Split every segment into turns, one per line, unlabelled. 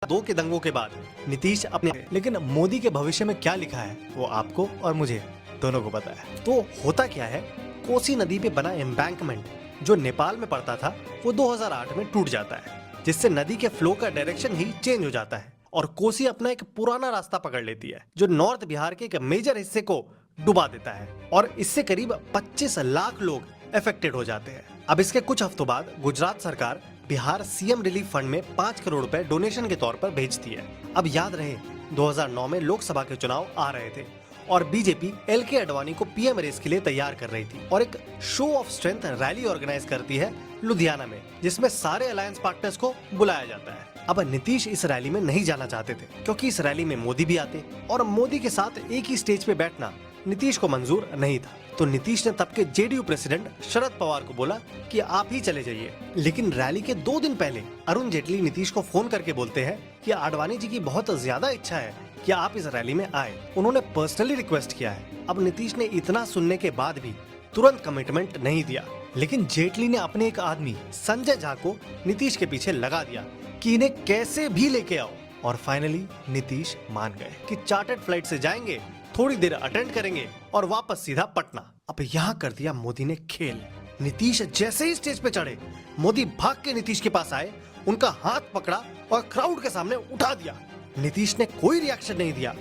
दो के दंगों के बाद नीतीश अपने, लेकिन मोदी के भविष्य में क्या लिखा है वो आपको और मुझे दोनों को पता है। तो होता क्या है, कोसी नदी पे बना एम्बैंकमेंट जो नेपाल में पड़ता था वो 2008 में टूट जाता है, जिससे नदी के फ्लो का डायरेक्शन ही चेंज हो जाता है और कोसी अपना एक पुराना रास्ता पकड़ लेती है जो नॉर्थ बिहार के एक मेजर हिस्से को डुबा देता है और इससे करीब 25 लाख लोग अफेक्टेड हो जाते हैं। अब इसके कुछ हफ्तों बाद गुजरात सरकार बिहार सीएम रिलीफ फंड में 5 करोड़ रुपए डोनेशन के तौर पर भेजती है। अब याद रहे 2009 में लोकसभा के चुनाव आ रहे थे और बीजेपी एलके आडवाणी को पीएम रेस के लिए तैयार कर रही थी और एक show of strength rally organise करती है लुधियाना में, जिसमें सारे अलायंस पार्टनर्स को बुलाया जाता है। अब नीतीश इस रैली में नहीं जाना चाहते थे क्योंकि इस रैली में मोदी भी आते और मोदी के साथ एक ही स्टेज पे बैठना नीतीश को मंजूर नहीं था। तो नीतीश ने तब के जेडीयू प्रेसिडेंट शरद पवार को बोला कि आप ही चले जाइए। लेकिन रैली के 2 दिन पहले अरुण जेटली नीतीश को फोन करके बोलते हैं कि आडवाणी जी की बहुत ज्यादा इच्छा है कि आप इस रैली में आए, उन्होंने पर्सनली रिक्वेस्ट किया है। अब नीतीश ने इतना सुनने के बाद भी तुरंत कमिटमेंट नहीं दिया, लेकिन जेटली ने अपने एक आदमी संजय झा को नीतीश के पीछे लगा दिया कि इन्हें कैसे भी लेके आओ और फाइनली नीतीश मान गए कि चार्टर्ड फ्लाइट से जाएंगे, थोड़ी देर अटेंड करेंगे और वापस सीधा पटना। अब यहाँ कर दिया मोदी ने खेल। नीतीश जैसे ही स्टेज पे चढ़े, मोदी भाग के नीतीश के पास आए, उनका हाथ पकड़ा और क्राउड के सामने उठा दिया। नीतीश ने कोई रिएक्शन नहीं दिया,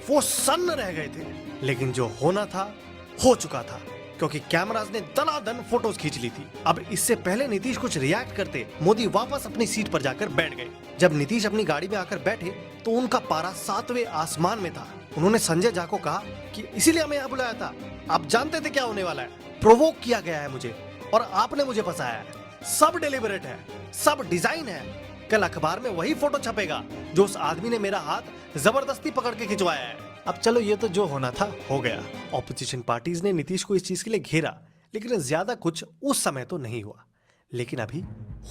वो सन्न रह गए थे। लेकिन जो होना था हो चुका था क्योंकि कैमरास ने दनादन फोटोज खींच ली थी। अब इससे पहले नीतीश कुछ रिएक्ट करते, मोदी वापस अपनी सीट पर जाकर बैठ गए। जब नीतीश अपनी गाड़ी में आकर बैठे तो उनका पारा 7वें आसमान में था। उन्होंने संजय झा को कहा कि इसीलिए हमें यहाँ बुलाया था, आप जानते थे क्या होने वाला है, प्रोवोक किया गया है मुझे और आपने मुझे फंसाया है, सब डेलिबरेट है, सब डिजाइन है। कल अखबार में वही फोटो छपेगा जो उस आदमी ने मेरा हाथ जबरदस्ती पकड़ के खिंचवाया है। अब चलो ये तो जो होना था हो गया। ऑपोजिशन पार्टीज ने नीतीश को इस चीज के लिए घेरा, लेकिन ज्यादा कुछ उस समय तो नहीं हुआ। लेकिन अभी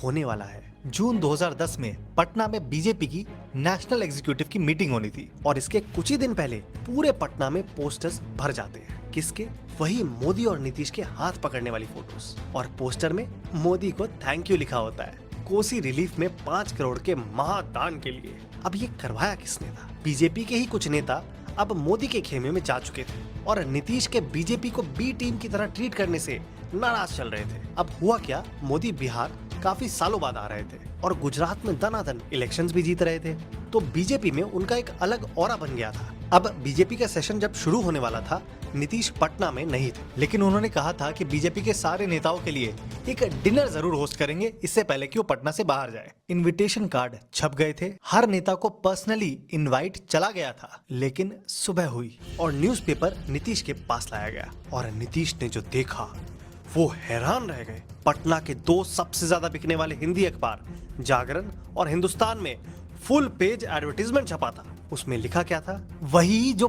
होने वाला है। जून 2010 में पटना में बीजेपी की नेशनल एग्जीक्यूटिव की मीटिंग होनी थी और इसके कुछ ही दिन पहले पूरे पटना में पोस्टर्स भर जाते हैं। किसके? वही मोदी और नीतीश के हाथ पकड़ने वाली फोटोज और पोस्टर में मोदी को थैंक यू लिखा होता है कोसी रिलीफ में 5 करोड़ के महादान के लिए। अब ये करवाया किसने था? बीजेपी के ही कुछ नेता अब मोदी के खेमे में जा चुके थे और नीतीश के बीजेपी को बी टीम की तरह ट्रीट करने से नाराज चल रहे थे। अब हुआ क्या, मोदी बिहार काफी सालों बाद आ रहे थे और गुजरात में दनादन इलेक्शंस भी जीत रहे थे, तो बीजेपी में उनका एक अलग ऑरा बन गया था। अब बीजेपी का सेशन जब शुरू होने वाला था, नीतीश पटना में नहीं थे, लेकिन उन्होंने कहा था कि बीजेपी के सारे नेताओं के लिए एक डिनर जरूर होस्ट करेंगे इससे पहले कि वो पटना से बाहर जाए। इनविटेशन कार्ड छप गए थे, हर नेता को पर्सनली इनवाइट चला गया था, लेकिन सुबह हुई और न्यूज़पेपर नीतीश के पास लाया गया और नीतीश ने जो देखा वो हैरान रह गए। पटना के 2 सबसे ज्यादा बिकने वाले हिंदी अखबार जागरण और हिंदुस्तान में फुल पेज एडवर्टीजमेंट छपा था। उसमें लिखा क्या था? वही जो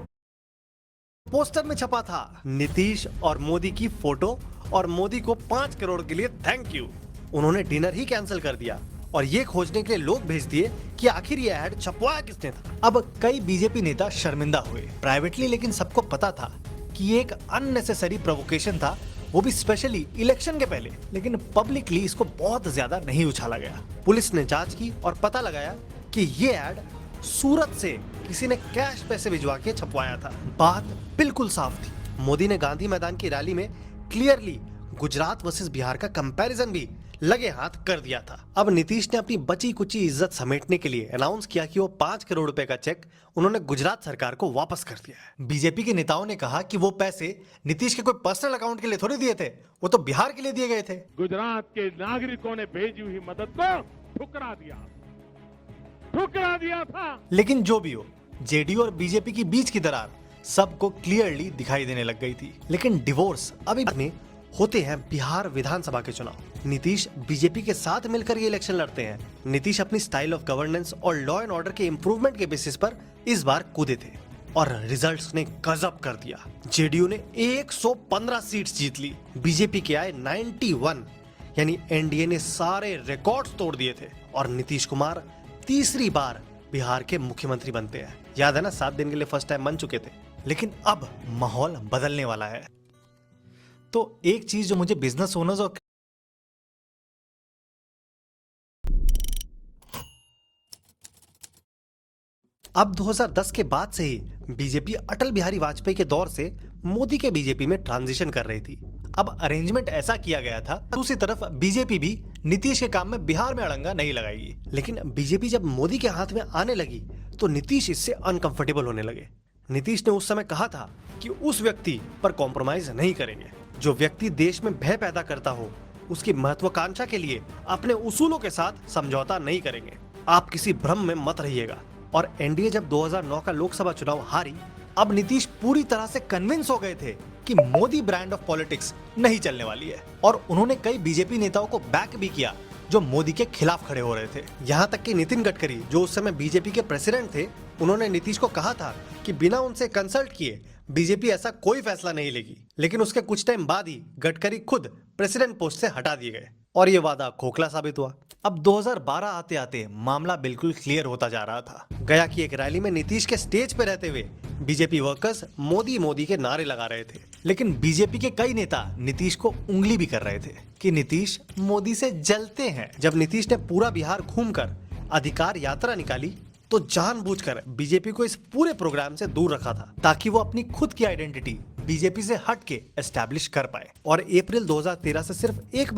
पोस्टर में छपा था, नीतीश और मोदी की फोटो और मोदी को 5 करोड़ के लिए थैंक यू। उन्होंने डिनर ही कैंसिल कर दिया और ये खोजने के लिए लोग भेज दिए कि आखिर ये ऐड छपवाया किसने था। अब कई बीजेपी नेता शर्मिंदा हुए प्राइवेटली, लेकिन सबको पता था कि ये एक अननेसेसरी प्रोवोकेशन था, वो भी स्पेशली इलेक्शन के पहले। लेकिन पब्लिकली इसको बहुत ज्यादा नहीं उछाला गया। पुलिस ने जांच की और पता लगाया कि ये ऐड सूरत से किसी ने कैश पैसे भिजवा के छपवाया था। बात बिल्कुल साफ थी। मोदी ने गांधी मैदान की रैली में क्लियरली गुजरात वर्सेस बिहार का कंपैरिजन भी लगे हाथ कर दिया था। अब नीतीश ने अपनी बची कुची इज्जत समेटने के लिए अनाउंस किया कि वो 5 करोड़ रुपए का चेक उन्होंने गुजरात सरकार को वापस कर दिया है। बीजेपी के नेताओं ने कहा कि वो पैसे नीतीश के कोई पर्सनल अकाउंट के लिए थोड़ी दिए थे, वो तो बिहार के लिए दिए गए थे।
गुजरात के नागरिकों ने भेजी हुई मदद को ठुकरा दिया था।
लेकिन जो भी हो, जेडीयू और बीजेपी की बीच की दरार सबको क्लियरली दिखाई देने लग गई थी। लेकिन डिवोर्स अभी में होते हैं बिहार विधानसभा के चुनाव। नीतीश बीजेपी के साथ मिलकर ये इलेक्शन लड़ते हैं। नीतीश अपनी स्टाइल ऑफ गवर्नेंस और लॉ एंड ऑर्डर के इंप्रूवमेंट के बेसिस पर इस बार कूदे थे और रिजल्ट्स ने गजब कर दिया। जेडीयू ने 115 सीट्स जीत ली, बीजेपी के आए 91, यानी एनडीए ने सारे रिकॉर्ड्स तोड़ दिए थे और नीतीश कुमार तीसरी बार बिहार के मुख्यमंत्री बनते हैं। याद है ना, 7 दिन के लिए फर्स्ट टाइम बन चुके थे। लेकिन अब माहौल बदलने वाला है। तो एक चीज जो मुझे बिजनेस ओनर्स और अब 2010 के बाद से ही बीजेपी अटल बिहारी वाजपेयी के दौर से मोदी के बीजेपी में ट्रांजिशन कर रही थी। अब अरेंजमेंट ऐसा किया गया था, दूसरी तरफ बीजेपी भी नीतीश के काम में बिहार में अड़ंगा नहीं लगाएगी। लेकिन बीजेपी जब मोदी के हाथ में आने लगी तो नीतीश इससे अनकंफर्टेबल होने लगे। नीतीश ने उस समय कहा था कि उस व्यक्ति पर कॉम्प्रोमाइज नहीं करेंगे जो व्यक्ति देश में भय पैदा करता हो, उसकी महत्वाकांक्षा के लिए अपने उसूलों के साथ समझौता नहीं करेंगे। आप किसी भ्रम में मत रहिएगा। और एनडीए जब 2009 का लोकसभा चुनाव हारी, अब नीतीश पूरी तरह से कन्विंस हो गए थे कि मोदी ब्रांड ऑफ पॉलिटिक्स नहीं चलने वाली है। और उन्होंने कई बीजेपी नेताओं को बैक भी किया जो मोदी के खिलाफ खड़े हो रहे थे। यहाँ तक कि नितिन गडकरी, जो उस समय बीजेपी के प्रेसिडेंट थे, उन्होंने नीतीश को कहा था कि बिना उनसे कंसल्ट किए बीजेपी ऐसा कोई फैसला नहीं लेगी। लेकिन उसके कुछ टाइम बाद ही गडकरी खुद प्रेसिडेंट पोस्ट से हटा दिए गए और ये वादा खोखला साबित हुआ। अब 2012 आते आते मामला बिल्कुल क्लियर होता जा रहा था। गया की एक रैली में नीतीश के स्टेज पे रहते हुए बीजेपी वर्कर्स मोदी मोदी के नारे लगा रहे थे। लेकिन बीजेपी के कई नेता नीतीश को उंगली भी कर रहे थे कि नीतीश मोदी से जलते हैं। जब नीतीश ने पूरा बिहार घूमकर अधिकार यात्रा निकाली तो जानबूझकर बीजेपी को इस पूरे प्रोग्राम से दूर रखा था ताकि वो अपनी खुद की आइडेंटिटी बीजेपी से हट के एस्टैब्लिश कर पाए। और अप्रैल 2013 से सिर्फ एक